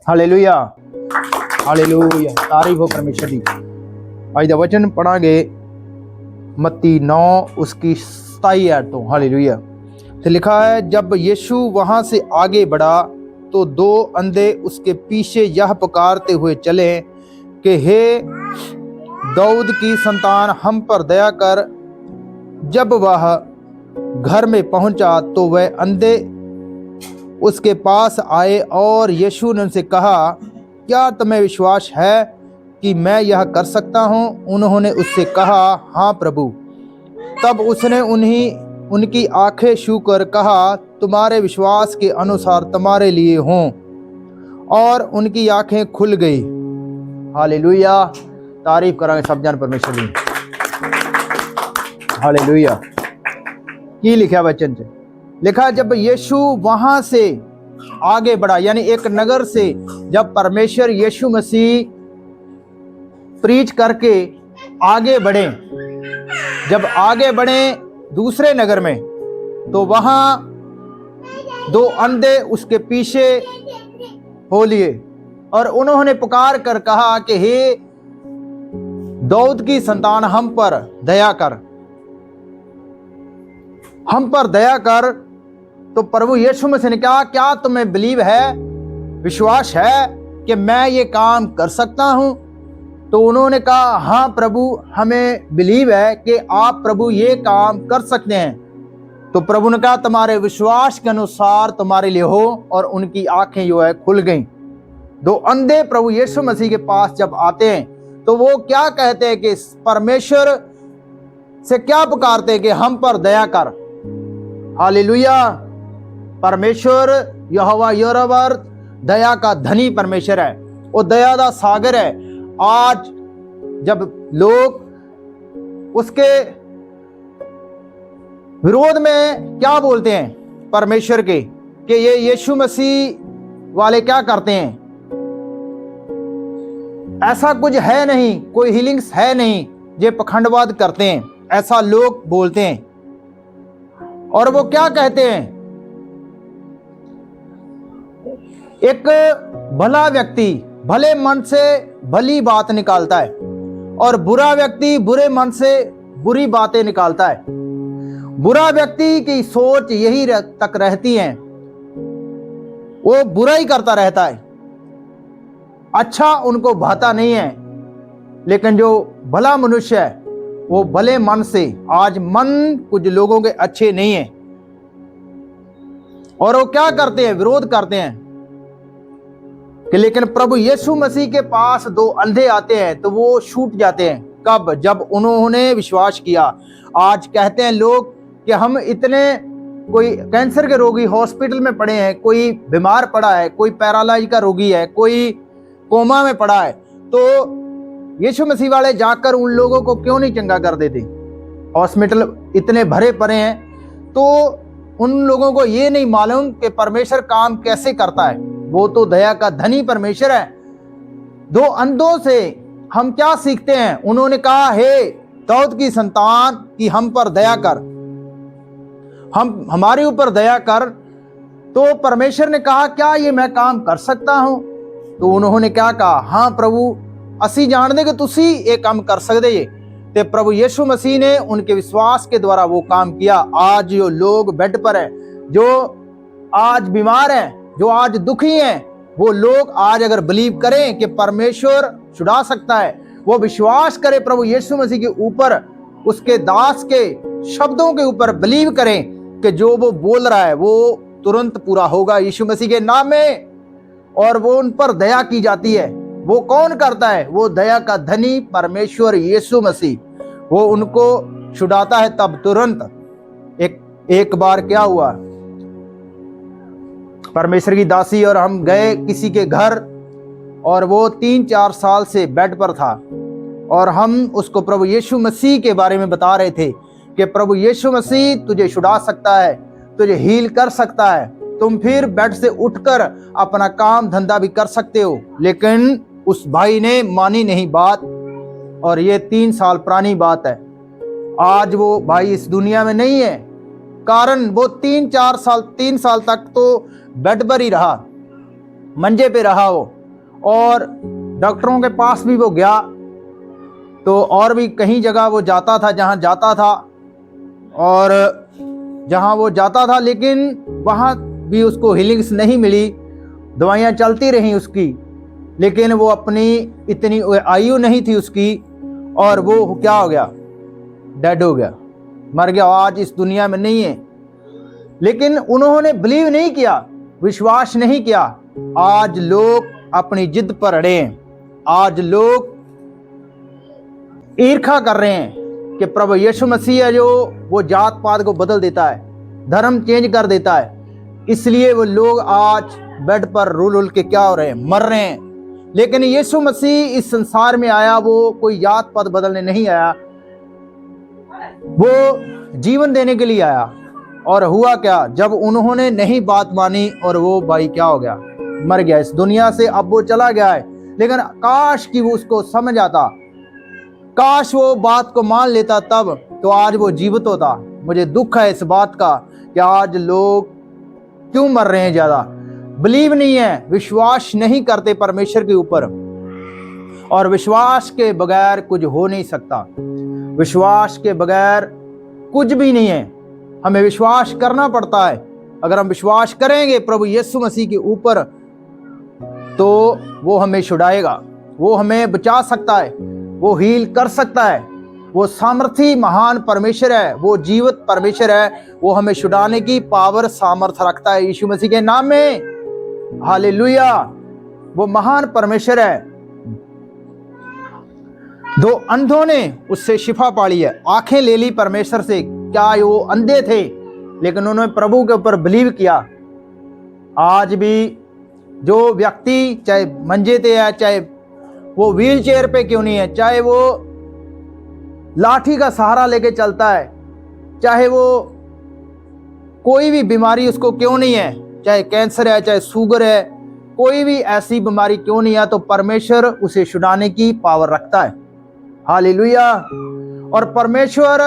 Hallelujah, hallelujah, तारीफ हो परमेश्वर दी। आज दा वचन पढ़ांगे मत्ती 9 उसकी 27 आयत तो। हालेलुया। तो लिखा है, जब यीशु वहां से आगे बढ़ा तो दो अंधे उसके पीछे यह पुकारते हुए चले कि हे दाऊद की संतान, हम पर दया कर। जब वह घर में पहुंचा तो वह अंधे उसके पास आए और यीशु ने उनसे कहा, क्या तुम्हें विश्वास है कि मैं यह कर सकता हूँ? उन्होंने उससे कहा, हाँ प्रभु। तब उसने उनकी आंखें छूकर कहा, तुम्हारे विश्वास के अनुसार तुम्हारे लिए हों। और उनकी आंखें खुल गई। हालेलुया, तारीफ करांगे सब जन परमेश्वर की। हालेलुया। की लिखा वचन से लिखा, जब यीशु वहां से आगे बढ़ा, यानी एक नगर से जब परमेश्वर यीशु मसीह प्रीच करके आगे बढ़े, जब आगे बढ़े दूसरे नगर में, तो वहां दो अंधे उसके पीछे हो लिए और उन्होंने पुकार कर कहा कि हे दाऊद की संतान, हम पर दया कर, हम पर दया कर। तो प्रभु यीशु मसीह ने कहा, क्या तुम्हें बिलीव है, विश्वास है कि मैं ये काम कर सकता हूं? तो उन्होंने कहा, हाँ प्रभु, हमें बिलीव है कि आप प्रभु ये काम कर सकते हैं। तो प्रभु ने कहा, तुम्हारे विश्वास के अनुसार तुम्हारे लिए हो। और उनकी आंखें जो है खुल गईं। दो अंधे प्रभु यीशु मसीह के पास जब आते हैं तो वो क्या कहते हैं कि परमेश्वर से क्या पुकारते हैं कि हम पर दया कर। हालेलुया। परमेश्वर यहोवा यहोवा दया का धनी परमेश्वर है, वो दया का सागर है। आज जब लोग उसके विरोध में क्या बोलते हैं परमेश्वर के, कि ये यीशु मसीह वाले क्या करते हैं, ऐसा कुछ है नहीं, कोई हीलिंग्स है नहीं, ये पखंडवाद करते हैं, ऐसा लोग बोलते हैं। और वो क्या कहते हैं, एक भला व्यक्ति भले मन से भली बात निकालता है और बुरा व्यक्ति बुरे मन से बुरी बातें निकालता है। बुरा व्यक्ति की सोच यही तक रहती है, वो बुरा ही करता रहता है, अच्छा उनको भाता नहीं है। लेकिन जो भला मनुष्य है वो भले मन से, आज मन कुछ लोगों के अच्छे नहीं है और वो क्या करते हैं, विरोध करते हैं। कि लेकिन प्रभु यीशु मसीह के पास दो अंधे आते हैं तो वो छूट जाते हैं। कब? जब उन्होंने विश्वास किया। आज कहते हैं लोग कि हम इतने, कोई कैंसर के रोगी हॉस्पिटल में पड़े हैं, कोई बीमार पड़ा है, कोई पैरालाइज का रोगी है, कोई कोमा में पड़ा है, तो यीशु मसीह वाले जाकर उन लोगों को क्यों नहीं चंगा कर देते? हॉस्पिटल इतने भरे पड़े हैं तो उन लोगों को ये नहीं मालूम कि परमेश्वर काम कैसे करता है। वो तो दया का धनी परमेश्वर है। दो अंधों से हम क्या सीखते हैं? उन्होंने कहा, हे दाऊद की संतान कि हम पर दया कर, हम हमारे ऊपर दया कर। तो परमेश्वर ने कहा, क्या ये मैं काम कर सकता हूं? तो उन्होंने क्या कहा, हाँ प्रभु, असी जानते कि तुसी ये काम कर सकते ये। ते प्रभु यीशु मसीह ने उनके विश्वास के द्वारा वो काम किया। आज जो लोग बेड पर हैं, जो आज बीमार हैं, जो आज दुखी हैं, वो लोग आज अगर बिलीव करें कि परमेश्वर छुड़ा सकता है, वो विश्वास करें प्रभु यीशु मसीह के ऊपर, उसके दास के शब्दों के ऊपर बिलीव करें कि जो वो बोल रहा है वो तुरंत पूरा होगा यीशु मसीह के नाम में। और वो उन पर दया की जाती है। वो कौन करता है? वो दया का धनी परमेश्वर यीशु मसीह, वो उनको छुड़ाता है तब तुरंत। एक बार क्या हुआ, परमेश्वर की दासी और हम गए किसी के घर और वो 3-4 साल से बेड पर था और हम उसको प्रभु यीशु मसीह के बारे में बता रहे थे कि प्रभु यीशु मसीह तुझे छुड़ा सकता है, तुझे हील कर सकता है, तुम फिर बेड से उठकर अपना काम धंधा भी कर सकते हो। लेकिन उस भाई ने मानी नहीं बात, और ये 3 साल पुरानी बात है। आज वो भाई इस दुनिया में नहीं है, कारण वो 3 साल तक तो बेड पर ही रहा। मंजे पे रहा वो, और डॉक्टरों के पास भी वो गया, तो और भी कहीं जगह वो जाता था जहाँ जाता था, और जहाँ वो जाता था, लेकिन वहाँ भी उसको हीलिंग्स नहीं मिली। दवाइयाँ चलती रहीं उसकी, लेकिन वो अपनी इतनी आयु नहीं थी उसकी, और वो क्या हो गया, डेड हो गया, मर गया, आज इस दुनिया में नहीं है। लेकिन उन्होंने बिलीव नहीं किया, विश्वास नहीं किया। आज लोग अपनी जिद पर अड़े हैं, आज लोग ईर्ष्या कर रहे हैं कि प्रभु यीशु मसीह है जो वो जात पात को बदल देता है, धर्म चेंज कर देता है, इसलिए वो लोग आज बेड पर रुल के क्या हो रहे हैं, मर रहे हैं। लेकिन यीशु मसीह इस संसार में आया, वो कोई जात पात बदलने नहीं आया, वो जीवन देने के लिए आया। और हुआ क्या, जब उन्होंने नहीं बात मानी और वो भाई क्या हो गया, मर गया इस दुनिया से, अब वो चला गया है। लेकिन काश कि वो उसको समझ आता, काश वो बात को मान लेता, तब तो आज वो जीवित होता। मुझे दुख है इस बात का कि आज लोग क्यों मर रहे हैं, ज्यादा बिलीव नहीं है, विश्वास नहीं करते परमेश्वर के ऊपर, और विश्वास के बगैर कुछ हो नहीं सकता, विश्वास के बगैर कुछ भी नहीं है। हमें विश्वास करना पड़ता है। अगर हम विश्वास करेंगे प्रभु यीशु मसीह के ऊपर, तो वो हमें छुड़ाएगा, वो हमें बचा सकता है, वो हील कर सकता है। वो सामर्थी महान परमेश्वर है, वो जीवित परमेश्वर है, वो हमें छुड़ाने की पावर सामर्थ रखता है यीशु मसीह के नाम में। हालेलुया, वो महान परमेश्वर है। दो अंधों ने उससे शिफा पाली है, आंखें ले ली परमेश्वर से। क्या वो अंधे थे, लेकिन उन्होंने प्रभु के ऊपर बिलीव किया। आज भी जो व्यक्ति चाहे मंजे पे है, चाहे वो व्हील चेयर पे क्यों नहीं है, चाहे वो लाठी का सहारा लेके चलता है, चाहे वो कोई भी बीमारी उसको क्यों नहीं है, चाहे कैंसर है, चाहे शुगर है, कोई भी ऐसी बीमारी क्यों नहीं है, तो परमेश्वर उसे छुड़ाने की पावर रखता है। हालेलुया। और परमेश्वर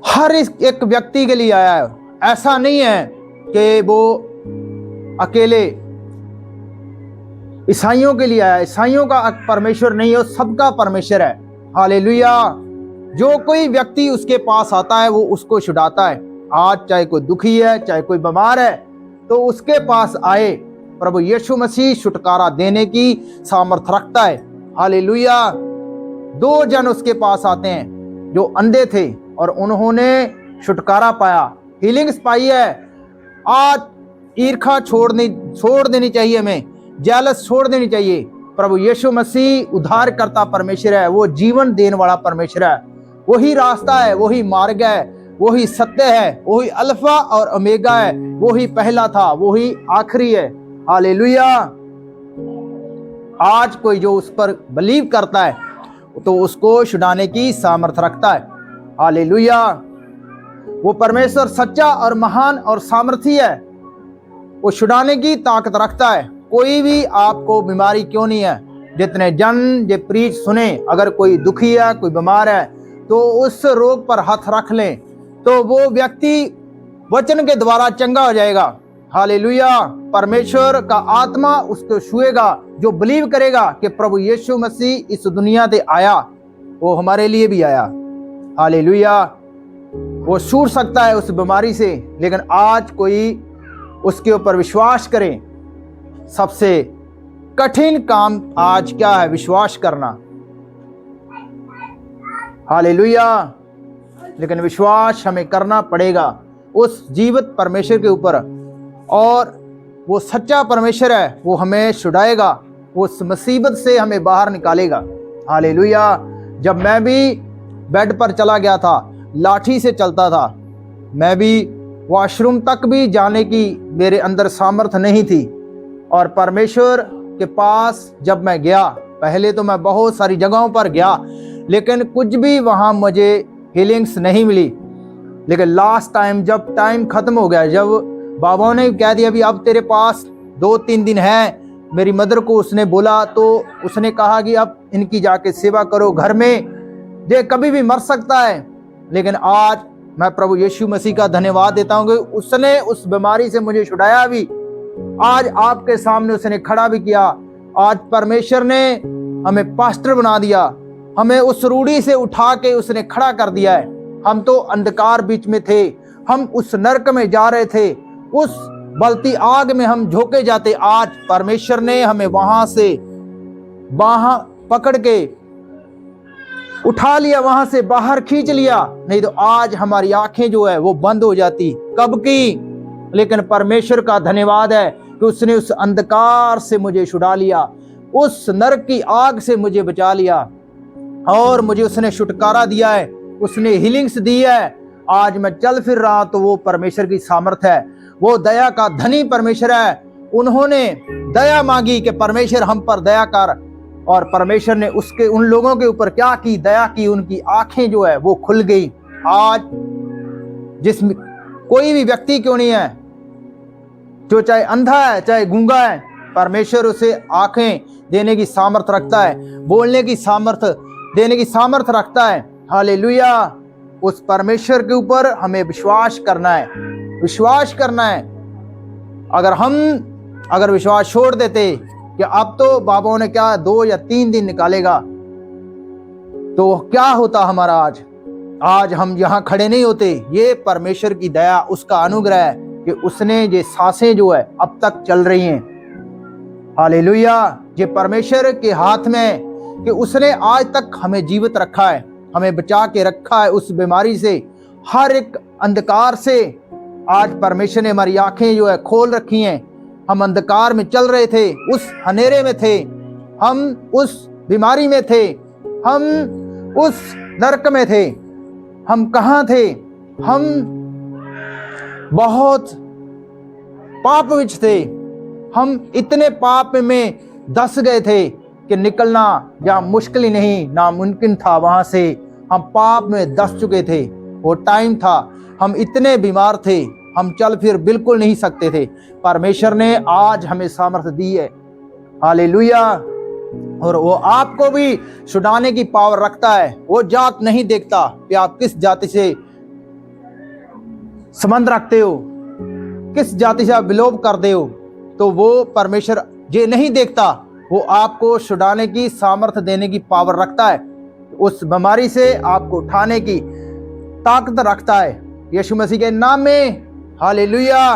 हर एक व्यक्ति के लिए आया है, ऐसा नहीं है कि वो अकेले ईसाइयों के लिए आया। ईसाइयों का परमेश्वर नहीं है, वो सबका परमेश्वर है। हालेलुया। जो कोई व्यक्ति उसके पास आता है वो उसको छुड़ाता है। आज चाहे कोई दुखी है, चाहे कोई बीमार है, तो उसके पास आए, प्रभु यीशु मसीह छुटकारा देने की सामर्थ रखता है। हालेलुया। दो जन उसके पास आते हैं जो अंधे थे, और उन्होंने छुटकारा पाया, हीलिंग्स पाई है। आज ईर्ष्या छोड़ देनी चाहिए, हमें जेलस छोड़ देनी चाहिए। प्रभु यीशु मसीह उद्धार करता परमेश्वर है, वो जीवन देने वाला परमेश्वर है, वही रास्ता है, वही मार्ग है, वही सत्य है, वही अल्फा और ओमेगा है, वही पहला था, वही आखिरी है। हालेलुया। आज कोई जो उस पर बिलीव करता है तो उसको छुड़ाने की सामर्थ रखता है। हालेलुया। वो परमेश्वर सच्चा और महान और सामर्थी है, वो छुड़ाने की ताकत रखता है। कोई भी आपको बीमारी क्यों नहीं है, जितने जन जे प्रीच सुने, अगर कोई दुखी है, कोई बीमार है, तो उस रोग पर हाथ रख लें, तो वो व्यक्ति वचन के द्वारा चंगा हो जाएगा। हालेलुया। परमेश्वर का आत्मा उसको छुएगा, जो बिलीव करेगा कि प्रभु यीशु मसीह इस दुनिया पे आया, वो हमारे लिए भी आया। हालेलुया। वो छूट सकता है उस बीमारी से, लेकिन आज कोई उसके ऊपर विश्वास करे। सबसे कठिन काम आज क्या है, विश्वास करना। हालेलुया। लेकिन विश्वास हमें करना पड़ेगा उस जीवित परमेश्वर के ऊपर, और वो सच्चा परमेश्वर है, वो हमें छुड़ाएगा, वो उस मुसीबत से हमें बाहर निकालेगा। हालेलुया। जब मैं भी बेड पर चला गया था, लाठी से चलता था, मैं भी वॉशरूम तक भी जाने की मेरे अंदर सामर्थ्य नहीं थी, और परमेश्वर के पास जब मैं गया, पहले तो मैं बहुत सारी जगहों पर गया, लेकिन कुछ भी वहाँ मुझे हीलिंग्स नहीं मिली। लेकिन लास्ट टाइम जब टाइम खत्म हो गया, जब बाबा ने कह दिया अभी अब तेरे पास 2-3 दिन है, मेरी मदर को उसने बोला, तो उसने कहा कि अब इनकी जाके सेवा करो घर में, ये कभी भी मर सकता है। लेकिन आज मैं प्रभु यीशु मसीह का धन्यवाद देता हूँ कि उसने उस बीमारी से मुझे छुड़ाया भी, आज आपके सामने उसने खड़ा भी किया। आज परमेश्वर ने हमें पास्टर बना दिया, हमें उस रूढ़ी से उठा के उसने खड़ा कर दिया है। हम तो अंधकार बीच में थे, हम उस नरक में जा रहे थे, उस बलती आग में हम झोंके जाते। आज परमेश्वर ने हमें वहां से बाहर पकड़ के उठा लिया, वहां से बाहर खींच लिया। नहीं तो आज हमारी आंखें जो है वो बंद हो जाती कब की। लेकिन परमेश्वर का धन्यवाद है कि उसने उस अंधकार से मुझे छुड़ा लिया, उस नरक की आग से मुझे बचा लिया और मुझे उसने छुटकारा दिया है, उसने हीलिंग्स दी है। आज मैं चल फिर रहा तो वो परमेश्वर की सामर्थ है, वो दया का धनी परमेश्वर है। उन्होंने दया मांगी कि परमेश्वर हम पर दया कर, और परमेश्वर ने उसके उन लोगों के ऊपर क्या की, दया की। उनकी आंखें जो है वो खुल गई। आज जिसमें कोई भी व्यक्ति क्यों नहीं है, जो चाहे अंधा है चाहे गूंगा है, परमेश्वर उसे आंखें देने की सामर्थ रखता है, बोलने की सामर्थ देने की सामर्थ रखता है। हालेलुया। उस परमेश्वर के ऊपर हमें विश्वास करना है, विश्वास करना है। अगर विश्वास छोड़ देते कि अब तो बाबाओं ने क्या 2 या 3 दिन निकालेगा, तो क्या होता हमारा आज हम यहाँ खड़े नहीं होते। ये परमेश्वर की दया, उसका अनुग्रह है कि उसने ये सांसें जो है अब तक चल रही हैं। हालेलुया। ये परमेश्वर के हाथ में कि उसने आज तक हमें जीवित रखा है, हमें बचा के रखा है उस बीमारी से, हर एक अंधकार से। आज परमेश्वर ने हमारी आंखें जो है खोल रखी हैं। हम अंधकार में चल रहे थे, उस हनेरे में थे, हम उस बीमारी में थे, हम उस नरक में थे। हम कहाँ थे? हम बहुत पाप विच थे। हम इतने पाप में धंस गए थे कि निकलना या मुश्किल ही नहीं, नामुमकिन था। वहां से हम पाप में धंस चुके थे। वो टाइम था, हम इतने बीमार थे, हम चल फिर बिल्कुल नहीं सकते थे। परमेश्वर ने आज हमें सामर्थ्य दी है। हालेलुया। और वो आपको भी छुड़ाने की पावर रखता है। वो जात नहीं देखता कि आप किस जाति से संबंध रखते हो, किस जाति से आप विलोप करते हो, तो वो परमेश्वर ये नहीं देखता। वो आपको छुड़ाने की सामर्थ्य देने की पावर रखता है, उस बीमारी से आपको उठाने की ताकत रखता है यीशु मसीह के नाम में। हालेलुया।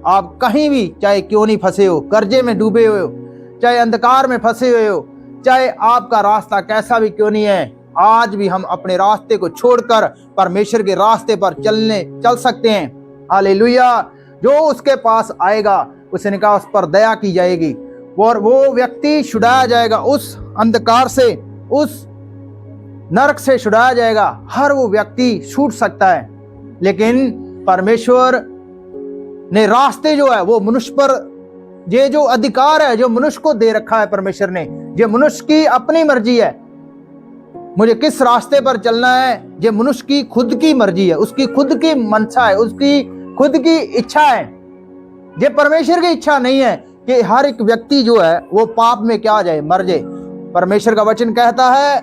आप कहीं भी चाहे क्यों नहीं फंसे हो, कर्जे में डूबे हुए हो, चाहे अंधकार में फंसे हुए हो, चाहे आपका रास्ता कैसा भी क्यों नहीं है, आज भी हम अपने रास्ते को छोड़कर परमेश्वर के रास्ते पर चल सकते हैं। हालेलुया। जो उसके पास आएगा उसने कहा उस पर दया की जाएगी और वो व्यक्ति छुड़ाया जाएगा, उस अंधकार से, उस नरक से छुड़ाया जाएगा। हर वो व्यक्ति छूट सकता है, लेकिन परमेश्वर ने रास्ते जो है वो मनुष्य पर, ये जो अधिकार है जो मनुष्य को दे रखा है परमेश्वर ने, ये मनुष्य की अपनी मर्जी है। मुझे किस रास्ते पर चलना है, ये मनुष्य की खुद की मर्जी है, उसकी खुद की मंशा है, उसकी खुद की इच्छा है। ये परमेश्वर की इच्छा नहीं है कि हर एक व्यक्ति जो है वो पाप में क्या जाए, मर जाए। परमेश्वर का वचन कहता है,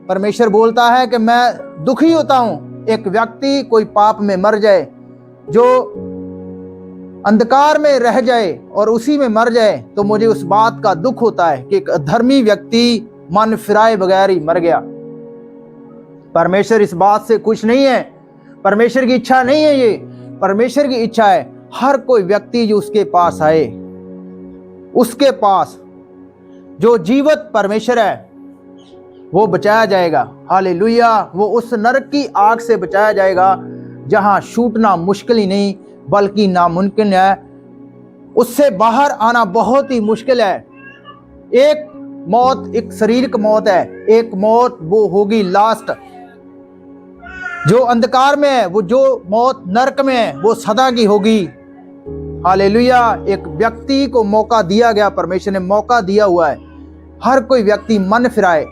परमेश्वर बोलता है कि मैं दुखी होता हूं एक व्यक्ति कोई पाप में मर जाए, जो अंधकार में रह जाए और उसी में मर जाए। तो मुझे उस बात का दुख होता है कि एक धर्मी व्यक्ति मन फिराए बगैर ही मर गया। परमेश्वर इस बात से खुश नहीं है, परमेश्वर की इच्छा नहीं है ये। परमेश्वर की इच्छा है हर कोई व्यक्ति जो उसके पास आए, उसके पास जो जीवित परमेश्वर है वो बचाया जाएगा। हालेलुया। वो उस नरक की आग से बचाया जाएगा जहां छूटना मुश्किल ही नहीं बल्कि नामुमकिन है। उससे बाहर आना बहुत ही मुश्किल है। एक मौत एक शारीरिक मौत है, एक मौत वो होगी लास्ट, जो अंधकार में है, वो जो मौत नरक में है वो सदा की होगी। हालेलुया। एक व्यक्ति को मौका दिया गया, परमेश्वर ने मौका दिया हुआ है हर कोई व्यक्ति मन फिराए।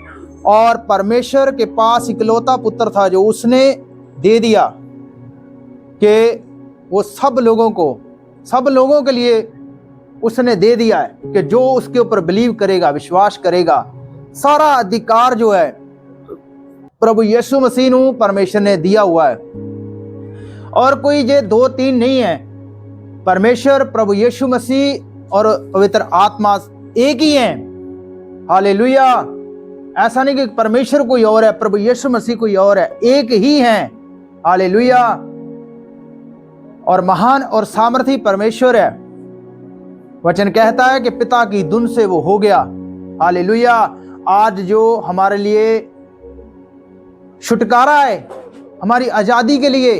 और परमेश्वर के पास इकलौता पुत्र था जो उसने दे दिया कि वो सब लोगों के लिए उसने दे दिया है कि जो उसके ऊपर बिलीव करेगा, विश्वास करेगा, सारा अधिकार जो है प्रभु यीशु मसीह को परमेश्वर ने दिया हुआ है। और कोई ये 2-3 नहीं है परमेश्वर प्रभु यीशु मसीह और पवित्र आत्मा एक ही हैं। हालेलुया। ऐसा नहीं कि परमेश्वर कोई और है, प्रभु यीशु मसीह कोई और है, एक ही हैं। हालेलुया। और महान और सामर्थी परमेश्वर है। वचन कहता है कि पिता की धुन से वो हो गया। हालेलुया। आज जो हमारे लिए छुटकारा है, हमारी आजादी के लिए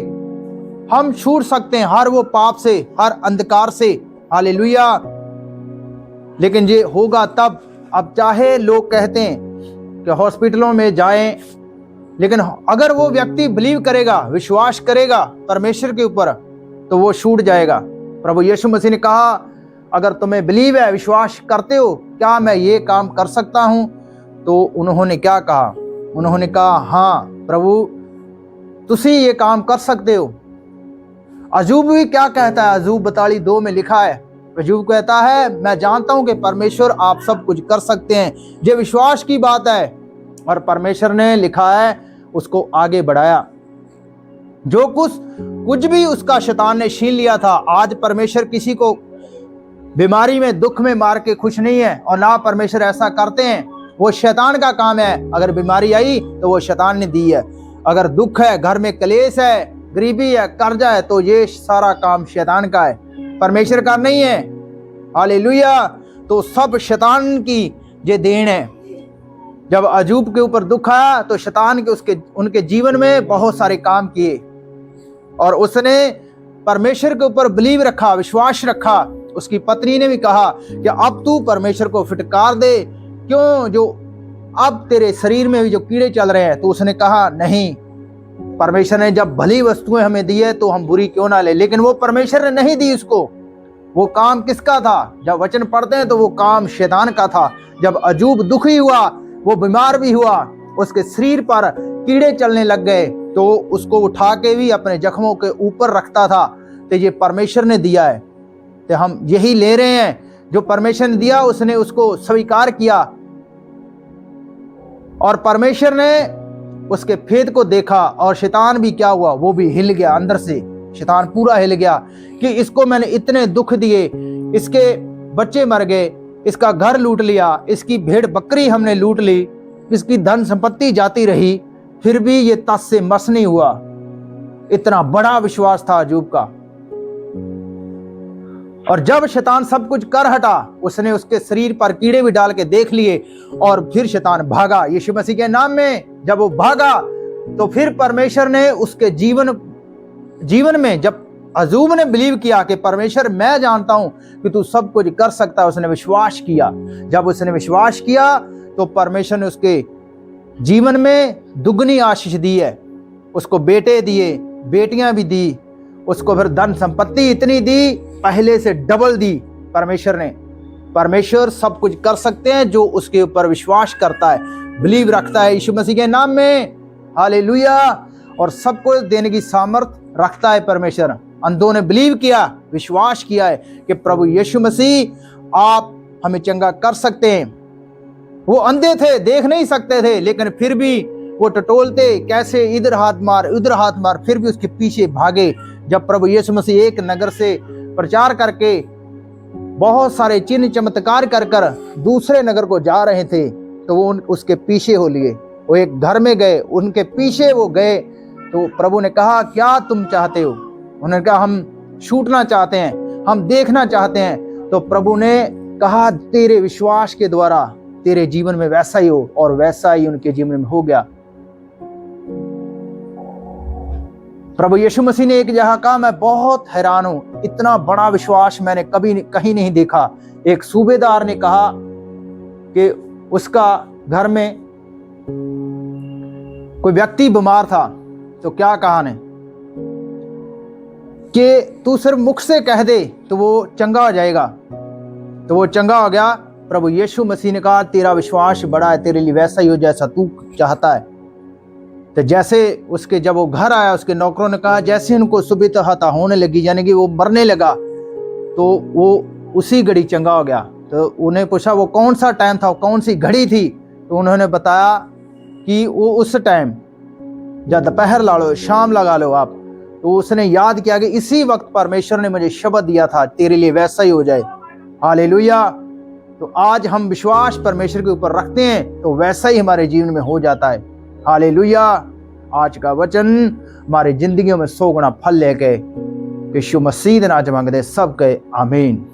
हम छूट सकते हैं हर वो पाप से, हर अंधकार से। हालेलुया। लेकिन ये होगा तब, अब चाहे लोग कहते हैं कि हॉस्पिटलों में जाएं, लेकिन अगर वो व्यक्ति बिलीव करेगा, विश्वास करेगा परमेश्वर के ऊपर, तो वो छूट जाएगा। प्रभु यीशु मसीह ने कहा, अगर तुम्हें बिलीव है, विश्वास करते हो, क्या मैं ये काम कर सकता हूं? तो उन्होंने क्या कहा? उन्होंने कहा, हाँ प्रभु, तुसी ये काम कर सकते हो। अजूब भी क्या कहता है? अजूब 42:2 में लिखा है, अजूब कहता है, मैं जानता हूं कि परमेश्वर आप सब कुछ कर सकते हैं। ये विश्वास की बात है। और परमेश्वर ने लिखा है, उसको आगे बढ़ाया। जो कुछ भी उसका शैतान ने छीन लिया था, आज परमेश्वर किसी को बीमारी में, दुख में मार के खुश नहीं है, और ना परमेश्वर ऐसा करते हैं। वो शैतान का काम है। अगर बीमारी आई तो वो शैतान ने दी है। अगर दुख है, घर में क्लेश है, गरीबी है, कर्जा है, तो ये सारा काम शैतान का है, परमेश्वर का नहीं है। हालेलुया। तो सब शैतान की ये देन है। जब अजूब के ऊपर दुख आया तो शैतान के उनके जीवन में बहुत सारे काम किए, और उसने परमेश्वर के ऊपर बिलीव रखा, विश्वास रखा। उसकी पत्नी ने भी कहा कि अब तू परमेश्वर को फिटकार दे, क्यों जो अब तेरे शरीर में भी जो कीड़े चल रहे हैं। तो उसने कहा, नहीं, परमेश्वर ने जब भली वस्तुएं हमें दी है तो हम बुरी क्यों ना ले। लेकिन वो परमेश्वर ने नहीं दी उसको। वो काम किसका था? जब वचन पढ़ते हैं तो वो काम शैतान का था। जब अजूब दुखी हुआ, वो बीमार भी हुआ, उसके शरीर पर कीड़े चलने लग गए, तो उसको उठा के भी अपने जख्मों के ऊपर रखता था। तो ये परमेश्वर ने दिया है, तो हम यही ले रहे हैं। जो परमेश्वर ने दिया, उसने उसको स्वीकार किया, और परमेश्वर ने उसके फेद को देखा। और शैतान भी क्या हुआ? वो भी हिल गया अंदर से। शैतान पूरा हिल गया कि इसको मैंने इतने दुख दिए, इसके बच्चे मर गए, इसका घर लूट लिया, इसकी भेड़ बकरी हमने लूट ली, इसकी धन संपत्ति जाती रही, फिर भी ये तस से मस नहीं हुआ। इतना बड़ा विश्वास था अजूब का। और जब शैतान सब कुछ कर हटा, उसने उसके शरीर पर कीड़े भी डाल के देख लिए, और फिर शैतान भागा यीशु मसीह के नाम में। जब वो भागा तो फिर परमेश्वर ने उसके जीवन में, जब अजूब ने बिलीव किया कि परमेश्वर, मैं जानता हूं कि तू सब कुछ कर सकता है, उसने विश्वास किया। जब उसने विश्वास किया तो परमेश्वर ने उसके जीवन में दुगनी आशीष दी है। उसको बेटे दिए, बेटियां भी दी, उसको फिर धन संपत्ति इतनी दी, पहले से डबल दी परमेश्वर ने। परमेश्वर सब कुछ कर सकते हैं जो उसके ऊपर विश्वास करता है, बिलीव रखता है यीशु मसीह के नाम में। हालेलुया। और सबको देने की सामर्थ रखता है परमेश्वर। अंधों ने बिलीव किया, विश्वास किया है कि प्रभु यीशु मसीह आप हमें चंगा कर सकते हैं। वो अंधे थे, देख नहीं सकते थे, लेकिन फिर भी वो टटोलते, कैसे इधर हाथ मार उधर हाथ मार, फिर भी उसके पीछे भागे। जब प्रभु यीशु मसीह एक नगर से प्रचार करके बहुत सारे चिन्ह चमत्कार कर कर दूसरे नगर को जा रहे थे, तो वो उसके पीछे हो लिए। वो एक घर में गए, उनके पीछे वो गए, तो प्रभु ने कहा, क्या तुम चाहते हो? उन्होंने कहा, हम छूटना चाहते हैं, हम देखना चाहते हैं। तो प्रभु ने कहा, तेरे विश्वास के द्वारा तेरे जीवन में वैसा ही हो, और वैसा ही उनके जीवन में हो गया। प्रभु यीशु मसीह ने एक जगह कहा, मैं बहुत हैरान हूं, इतना बड़ा विश्वास मैंने कभी कहीं नहीं देखा। एक सूबेदार ने कहा कि उसका घर में कोई व्यक्ति बीमार था, तो क्या कहा ने कि तू सिर्फ मुख से कह दे तो वो चंगा हो जाएगा। तो वो चंगा हो गया। प्रभु यीशु मसीह ने कहा, तेरा विश्वास बड़ा है, तेरे लिए वैसा ही हो जैसा तू चाहता है। तो जैसे उसके जब वो घर आया, उसके नौकरों ने कहा, जैसे उनको सुबह होने लगी, यानी कि वो मरने लगा, तो वो उसी घड़ी चंगा हो गया। तो उन्हें पूछा वो कौन सा टाइम था, कौन सी घड़ी थी? तो उन्होंने बताया कि वो उस टाइम, या दोपहर ला लो, शाम लगा लो आप, तो उसने याद किया कि इसी वक्त परमेश्वर ने मुझे शब्द दिया था, तेरे लिए वैसा ही हो जाए। हालेलुया। तो आज हम विश्वास परमेश्वर के ऊपर रखते हैं तो वैसा ही हमारे जीवन में हो जाता है। हालेलुया। आज का वचन हमारी जिंदगियों में 100 गुना फल लेके यीशु मसीह ने आज मांगते सब कहे आमीन।